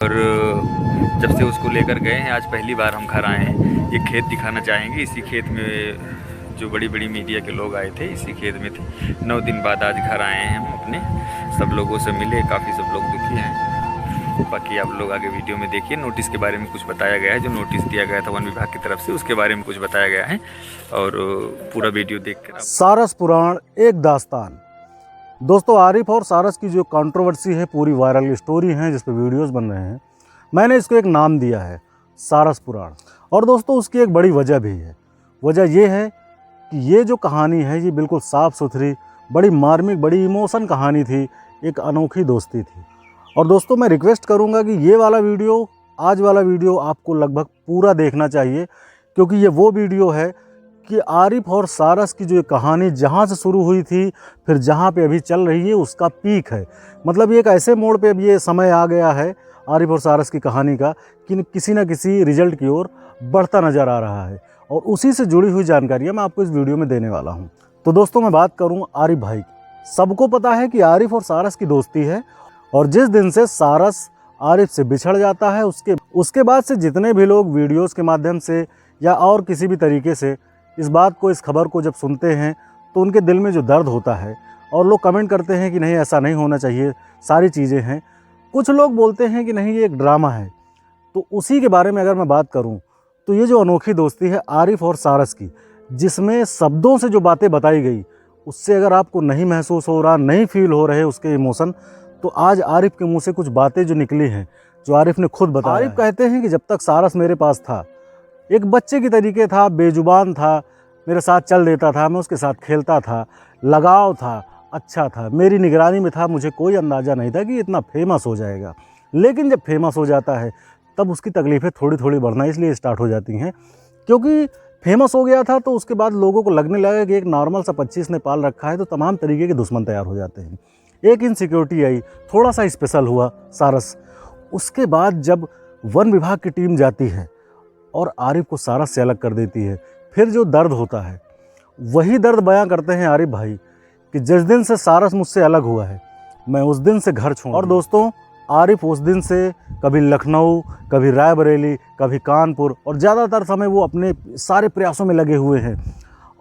और जब से उसको लेकर गए हैं आज पहली बार हम घर आए हैं। ये खेत दिखाना चाहेंगे। इसी खेत में जो बड़ी बड़ी मीडिया के लोग आए थे इसी खेत में थे। 9 दिन बाद आज घर आए हैं हम अपने। सब लोगों से मिले, काफ़ी सब लोग दुखी हैं। बाकी आप लोग आगे वीडियो में देखिए। नोटिस के बारे में कुछ बताया गया है, जो नोटिस दिया गया था वन विभाग की तरफ से उसके बारे में कुछ बताया गया है और पूरा वीडियो देख कर सारस पुराण एक दास्तान। दोस्तों, आरिफ और सारस की जो कंट्रोवर्सी है, पूरी वायरल स्टोरी है जिस पे वीडियोस बन रहे हैं, मैंने इसको एक नाम दिया है सारस पुराण। और दोस्तों, उसकी एक बड़ी वजह भी है। वजह ये है कि ये जो कहानी है ये बिल्कुल साफ़ सुथरी, बड़ी मार्मिक, बड़ी इमोशन कहानी थी, एक अनोखी दोस्ती थी। और दोस्तों, मैं रिक्वेस्ट करूँगा कि ये वाला वीडियो, आज वाला वीडियो आपको लगभग पूरा देखना चाहिए, क्योंकि ये वो वीडियो है कि आरिफ और सारस की जो ये कहानी जहाँ से शुरू हुई थी फिर जहाँ पे अभी चल रही है उसका पीक है। मतलब ये एक ऐसे मोड़ पे अब ये समय आ गया है आरिफ और सारस की कहानी का कि किसी न किसी रिजल्ट की ओर बढ़ता नज़र आ रहा है। और उसी से जुड़ी हुई जानकारियाँ मैं आपको इस वीडियो में देने वाला हूँ। तो दोस्तों, मैं बात करूँ आरिफ भाई की। सबको पता है कि आरिफ और सारस की दोस्ती है, और जिस दिन से सारस आरिफ से बिछड़ जाता है उसके बाद से जितने भी लोग वीडियोज़ के माध्यम से या और किसी भी तरीके से इस बात को, इस खबर को जब सुनते हैं तो उनके दिल में जो दर्द होता है, और लोग कमेंट करते हैं कि नहीं ऐसा नहीं होना चाहिए, सारी चीज़ें हैं। कुछ लोग बोलते हैं कि नहीं ये एक ड्रामा है। तो उसी के बारे में अगर मैं बात करूं तो ये जो अनोखी दोस्ती है आरिफ और सारस की, जिसमें शब्दों से जो बातें बताई गई, उससे अगर आपको नहीं महसूस हो रहा, नहीं फील हो रहे उसके इमोशन, तो आज आरिफ के मुँह से कुछ बातें जो निकली हैं, जो आरिफ ने खुद बताया। आरिफ कहते हैं कि जब तक सारस मेरे पास था, एक बच्चे की तरीके था, बेजुबान था, मेरे साथ चल देता था, मैं उसके साथ खेलता था, लगाव था, अच्छा था, मेरी निगरानी में था। मुझे कोई अंदाज़ा नहीं था कि इतना फेमस हो जाएगा। लेकिन जब फेमस हो जाता है तब उसकी तकलीफ़ें थोड़ी थोड़ी बढ़ना इसलिए स्टार्ट हो जाती हैं क्योंकि फेमस हो गया था तो उसके बाद लोगों को लगने लगा कि एक नॉर्मल सा 25 ने पाल रखा है, तो तमाम तरीके के दुश्मन तैयार हो जाते हैं। एक इनसिक्योरिटी आई, थोड़ा सा स्पेशल हुआ सारस। उसके बाद जब वन विभाग की टीम जाती है और आरिफ को सारस से अलग कर देती है, फिर जो दर्द होता है वही दर्द बयां करते हैं आरिफ भाई कि जिस दिन से सारस मुझसे अलग हुआ है मैं उस दिन से घर छोड़। और दोस्तों, आरिफ उस दिन से कभी लखनऊ, कभी रायबरेली, कभी कानपुर, और ज़्यादातर समय वो अपने सारे प्रयासों में लगे हुए हैं।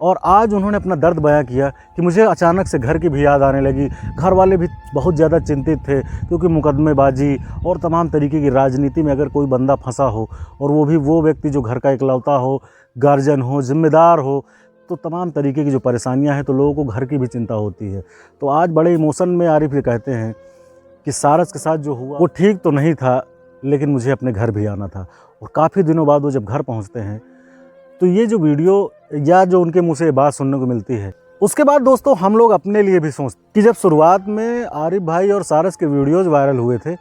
और आज उन्होंने अपना दर्द बयां किया कि मुझे अचानक से घर की भी याद आने लगी। घर वाले भी बहुत ज़्यादा चिंतित थे क्योंकि मुकदमेबाजी और तमाम तरीके की राजनीति में अगर कोई बंदा फंसा हो, और वो भी वो व्यक्ति जो घर का इकलौता हो, गार्जियन हो, जिम्मेदार हो, तो तमाम तरीके की जो परेशानियां हैं, तो लोगों को घर की भी चिंता होती है। तो आज बड़े इमोशन में आरिफ ये कहते हैं कि सारस के साथ जो हुआ वो ठीक तो नहीं था, लेकिन मुझे अपने घर भी आना था। और काफ़ी दिनों बाद वो जब घर पहुँचते हैं तो ये जो वीडियो या जो उनके मुंह से ये बात सुनने को मिलती है, उसके बाद दोस्तों हम लोग अपने लिए भी सोचते कि जब शुरुआत में आरिफ भाई और सारस के वीडियोज़ वायरल हुए थे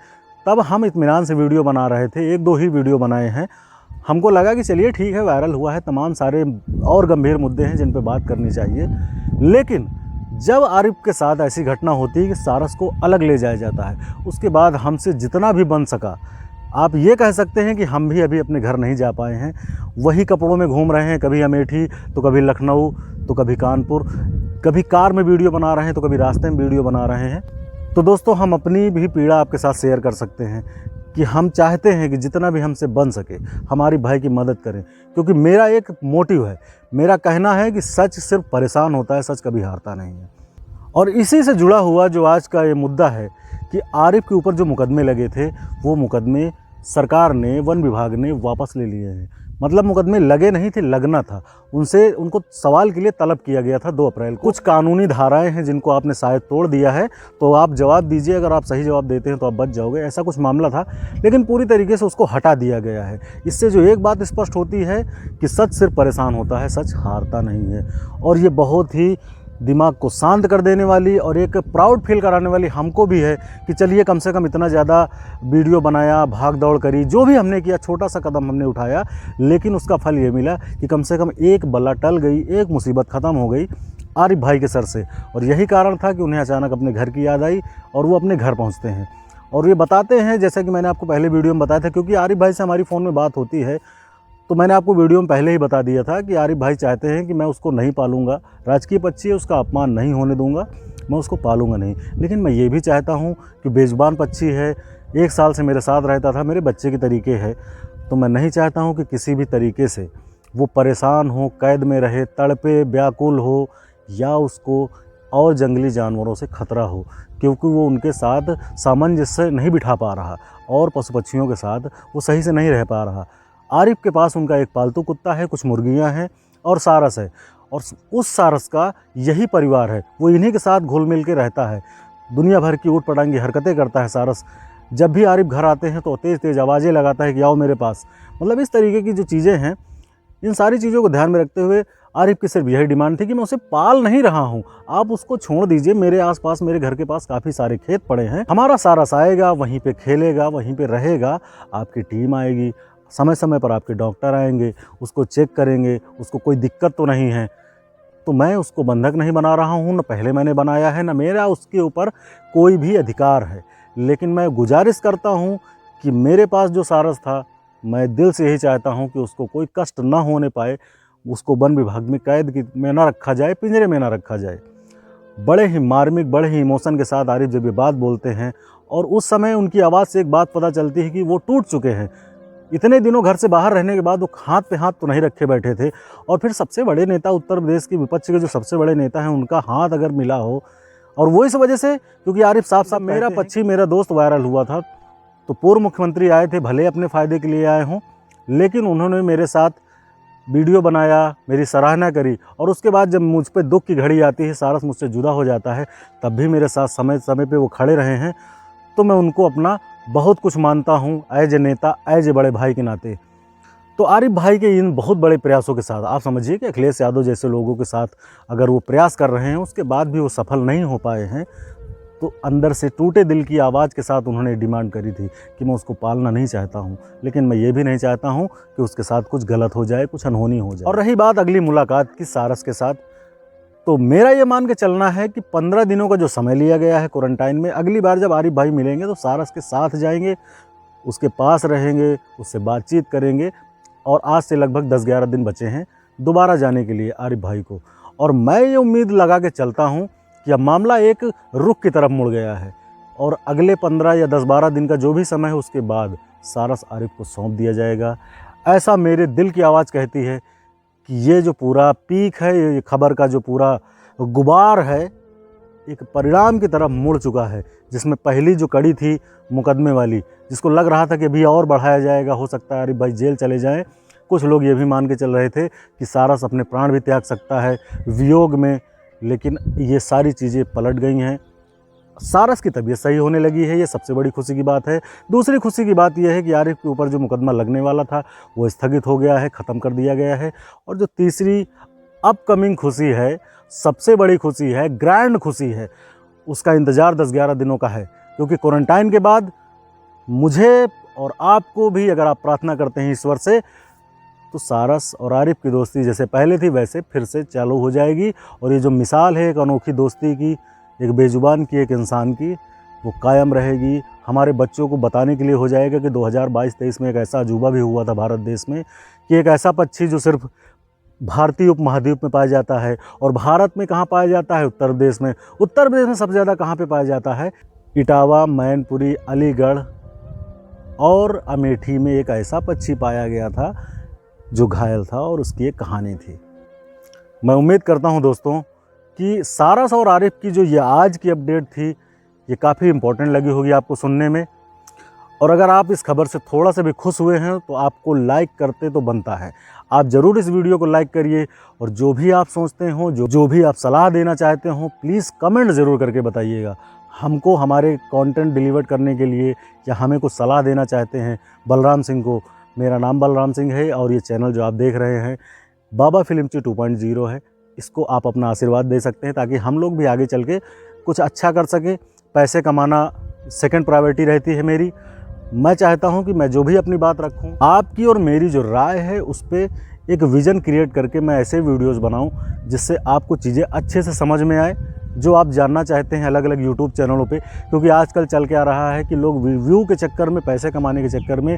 तब हम इत्मीनान से वीडियो बना रहे थे, 1-2 ही वीडियो बनाए हैं। हमको लगा कि चलिए ठीक है, वायरल हुआ है, तमाम सारे और गंभीर मुद्दे हैं जिन पे बात करनी चाहिए। लेकिन जब आरिफ के साथ ऐसी घटना होती है कि सारस को अलग ले जाया जाता है, उसके बाद हमसे जितना भी बन सका, आप ये कह सकते हैं कि हम भी अभी अपने घर नहीं जा पाए हैं। वही कपड़ों में घूम रहे हैं, कभी अमेठी तो कभी लखनऊ तो कभी कानपुर, कभी कार में वीडियो बना रहे हैं तो कभी रास्ते में वीडियो बना रहे हैं। तो दोस्तों, हम अपनी भी पीड़ा आपके साथ शेयर कर सकते हैं कि हम चाहते हैं कि जितना भी हमसे बन सके हमारी भाई की मदद करें, क्योंकि मेरा एक मोटिव है, मेरा कहना है कि सच सिर्फ परेशान होता है, सच कभी हारता नहीं है। और इसी से जुड़ा हुआ जो आज का ये मुद्दा है कि आरिफ के ऊपर जो मुकदमे लगे थे वो मुकदमे सरकार ने, वन विभाग ने वापस ले लिए हैं। मतलब मुकदमे लगे नहीं थे, लगना था। उनको सवाल के लिए तलब किया गया था 2 अप्रैल को। कुछ कानूनी धाराएं हैं जिनको आपने शायद तोड़ दिया है, तो आप जवाब दीजिए, अगर आप सही जवाब देते हैं तो आप बच जाओगे, ऐसा कुछ मामला था। लेकिन पूरी तरीके से उसको हटा दिया गया है। इससे जो एक बात स्पष्ट होती है कि सच सिर्फ परेशान होता है, सच हारता नहीं है। और ये बहुत ही दिमाग को शांत कर देने वाली और एक प्राउड फील कराने वाली हमको भी है कि चलिए कम से कम इतना ज़्यादा वीडियो बनाया, भाग दौड़ करी, जो भी हमने किया, छोटा सा कदम हमने उठाया, लेकिन उसका फल ये मिला कि कम से कम एक बला टल गई, एक मुसीबत ख़त्म हो गई आरिफ भाई के सर से। और यही कारण था कि उन्हें अचानक अपने घर की याद आई और वो अपने घर पहुँचते हैं। और ये बताते हैं, जैसा कि मैंने आपको पहले वीडियो में बताया था, क्योंकि आरिफ भाई से हमारी फ़ोन में बात होती है, तो मैंने आपको वीडियो में पहले ही बता दिया था कि आरिफ भाई चाहते हैं कि मैं उसको नहीं पालूंगा, राजकीय पक्षी है, उसका अपमान नहीं होने दूंगा, मैं उसको पालूंगा नहीं। लेकिन मैं ये भी चाहता हूँ कि बेजुबान पक्षी है, 1 साल से मेरे साथ रहता था, मेरे बच्चे के तरीके है। तो मैं नहीं चाहता हूँ कि किसी भी तरीके से वो परेशान हो, कैद में रहे, तड़पे, व्याकुल हो, या उसको और जंगली जानवरों से खतरा हो, क्योंकि वो उनके साथ सामंजस्य नहीं बिठा पा रहा और पशु पक्षियों के साथ वो सही से नहीं रह पा रहा। आरिफ के पास उनका एक पालतू कुत्ता है, कुछ मुर्गियां हैं और सारस है, और उस सारस का यही परिवार है। वो इन्हीं के साथ घुल मिल के रहता है। दुनिया भर की ऊट पटांगी हरकतें करता है सारस। जब भी आरिफ घर आते हैं तो तेज़ तेज़ आवाज़ें लगाता है कि आओ मेरे पास। मतलब इस तरीके की जो चीज़ें हैं, इन सारी चीज़ों को ध्यान में रखते हुए आरिफ की सिर्फ यही डिमांड थी कि मैं उसे पाल नहीं रहा हूँ, आप उसको छोड़ दीजिए। मेरे आसपास, मेरे घर के पास काफ़ी सारे खेत पड़े हैं, हमारा सारस आएगा, वहीं पे खेलेगा, वहीं पे रहेगा। आपकी टीम आएगी, समय समय पर आपके डॉक्टर आएंगे, उसको चेक करेंगे, उसको कोई दिक्कत तो नहीं है। तो मैं उसको बंधक नहीं बना रहा हूँ, न पहले मैंने बनाया है, न मेरा उसके ऊपर कोई भी अधिकार है। लेकिन मैं गुजारिश करता हूँ कि मेरे पास जो सारस था, मैं दिल से यही चाहता हूँ कि उसको कोई कष्ट ना होने पाए। उसको वन विभाग में कैद में ना रखा जाए, पिंजरे में ना रखा जाए। बड़े ही मार्मिक, बड़े ही इमोशन के साथ आरिफ जब ये बात बोलते हैं, और उस समय उनकी आवाज़ से एक बात पता चलती है कि वो टूट चुके हैं। इतने दिनों घर से बाहर रहने के बाद वो हाथ पे हाथ तो नहीं रखे बैठे थे, और फिर सबसे बड़े नेता, उत्तर प्रदेश की विपक्ष के जो सबसे बड़े नेता हैं, उनका हाथ अगर मिला हो, और वो इस वजह से, क्योंकि आरिफ साफ मेरा पक्षी, मेरा दोस्त वायरल हुआ था, तो पूर्व मुख्यमंत्री आए थे, भले अपने फ़ायदे के लिए आए हों, लेकिन उन्होंने मेरे साथ वीडियो बनाया, मेरी सराहना करी, और उसके बाद जब मुझ पे दुख की घड़ी आती है, सारस मुझसे जुदा हो जाता है, तब भी मेरे साथ समय समय पे वो खड़े रहे हैं। तो मैं उनको अपना बहुत कुछ मानता हूँ, एज ए नेता, एज ए बड़े भाई के नाते। तो आरिफ भाई के इन बहुत बड़े प्रयासों के साथ, आप समझिए कि अखिलेश यादव जैसे लोगों के साथ अगर वो प्रयास कर रहे हैं, उसके बाद भी वो सफल नहीं हो पाए हैं, तो अंदर से टूटे दिल की आवाज़ के साथ उन्होंने डिमांड करी थी कि मैं उसको पालना नहीं चाहता हूँ, लेकिन मैं ये भी नहीं चाहता हूँ कि उसके साथ कुछ गलत हो जाए, कुछ अनहोनी हो जाए। और रही बात अगली मुलाकात की सारस के साथ, तो मेरा ये मान के चलना है कि 15 दिनों का जो समय लिया गया है क्वारंटाइन में, अगली बार जब आरिफ भाई मिलेंगे तो सारस के साथ जाएंगे, उसके पास रहेंगे, उससे बातचीत करेंगे। और आज से लगभग 10-11 दिन बचे हैं दोबारा जाने के लिए आरिफ भाई को। और मैं ये उम्मीद लगा के चलता हूँ कि अब मामला एक रुख की तरफ मुड़ गया है, और अगले 15 या 10-12 दिन का जो भी समय है, उसके बाद सारस आरिफ को सौंप दिया जाएगा। ऐसा मेरे दिल की आवाज़ कहती है कि ये जो पूरा पीक है, ये खबर का जो पूरा गुबार है, एक परिणाम की तरफ मुड़ चुका है। जिसमें पहली जो कड़ी थी मुकदमे वाली, जिसको लग रहा था कि अभी और बढ़ाया जाएगा, हो सकता है आरिफ भाई जेल चले जाएं, कुछ लोग ये भी मान के चल रहे थे कि सारस अपने प्राण भी त्याग सकता है वियोग में, लेकिन ये सारी चीज़ें पलट गई हैं। सारस की तबीयत सही होने लगी है, ये सबसे बड़ी खुशी की बात है। दूसरी खुशी की बात यह है कि आरिफ के ऊपर जो मुकदमा लगने वाला था वो स्थगित हो गया है, ख़त्म कर दिया गया है। और जो तीसरी अपकमिंग खुशी है, सबसे बड़ी खुशी है, ग्रैंड खुशी है, उसका इंतज़ार 10-11 दिनों का है। क्योंकि क्वारंटाइन के बाद मुझे और आपको भी, अगर आप प्रार्थना करते हैं ईश्वर से, तो सारस और आरिफ की दोस्ती जैसे पहले थी वैसे फिर से चालू हो जाएगी। और ये जो मिसाल है एक अनोखी दोस्ती की, एक बेजुबान की, एक इंसान की, वो कायम रहेगी। हमारे बच्चों को बताने के लिए हो जाएगा कि 2022-23 में एक ऐसा अजूबा भी हुआ था भारत देश में कि एक ऐसा पक्षी जो सिर्फ भारतीय उपमहाद्वीप में पाया जाता है। और भारत में कहाँ पाया जाता है? उत्तर प्रदेश में। उत्तर प्रदेश में सबसे ज़्यादा कहाँ पे पाया जाता है? इटावा, मैनपुरी, अलीगढ़ और अमेठी में एक ऐसा पक्षी पाया गया था जो घायल था, और उसकी एक कहानी थी। मैं उम्मीद करता हूं दोस्तों कि सारस और आरिफ की जो ये आज की अपडेट थी, ये काफ़ी इम्पोर्टेंट लगी होगी आपको सुनने में। और अगर आप इस खबर से थोड़ा सा भी खुश हुए हैं तो आपको लाइक करते तो बनता है। आप ज़रूर इस वीडियो को लाइक करिए, और जो भी आप सोचते हो, जो भी आप सलाह देना चाहते हो, प्लीज़ कमेंट ज़रूर करके बताइएगा। हमको हमारे कंटेंट डिलीवर करने के लिए, या हमें कुछ सलाह देना चाहते हैं बलराम सिंह को। मेरा नाम बलराम सिंह है, और ये चैनल जो आप देख रहे हैं बाबा फिल्मची 2.0 है। इसको आप अपना आशीर्वाद दे सकते हैं ताकि हम लोग भी आगे चल के कुछ अच्छा कर सकें। पैसे कमाना सेकंड प्रायोरिटी रहती है मेरी। मैं चाहता हूं कि मैं जो भी अपनी बात रखूं, आपकी और मेरी जो राय है उस पर एक विज़न क्रिएट करके मैं ऐसे वीडियोस बनाऊं जिससे आपको चीज़ें अच्छे से समझ में आए, जो आप जानना चाहते हैं अलग अलग यूट्यूब चैनलों पे। क्योंकि आजकल चल के आ रहा है कि लोग व्यू के चक्कर में, पैसे कमाने के चक्कर में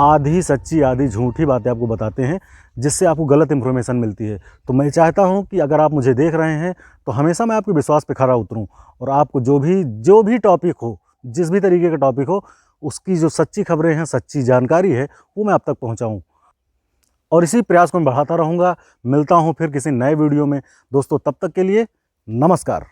आधी सच्ची आधी झूठी बातें आपको बताते हैं, जिससे आपको गलत इन्फॉर्मेशन मिलती है। तो मैं चाहता हूं कि अगर आप मुझे देख रहे हैं तो हमेशा मैं आपके विश्वास पे खरा उतरूं, और आपको जो भी टॉपिक हो, जिस भी तरीके का टॉपिक हो, उसकी जो सच्ची खबरें हैं, सच्ची जानकारी है, वो मैं आप तक पहुंचाऊं। और इसी प्रयास को मैं बढ़ाता रहूंगा। मिलता हूं फिर किसी नए वीडियो में दोस्तों, तब तक के लिए नमस्कार।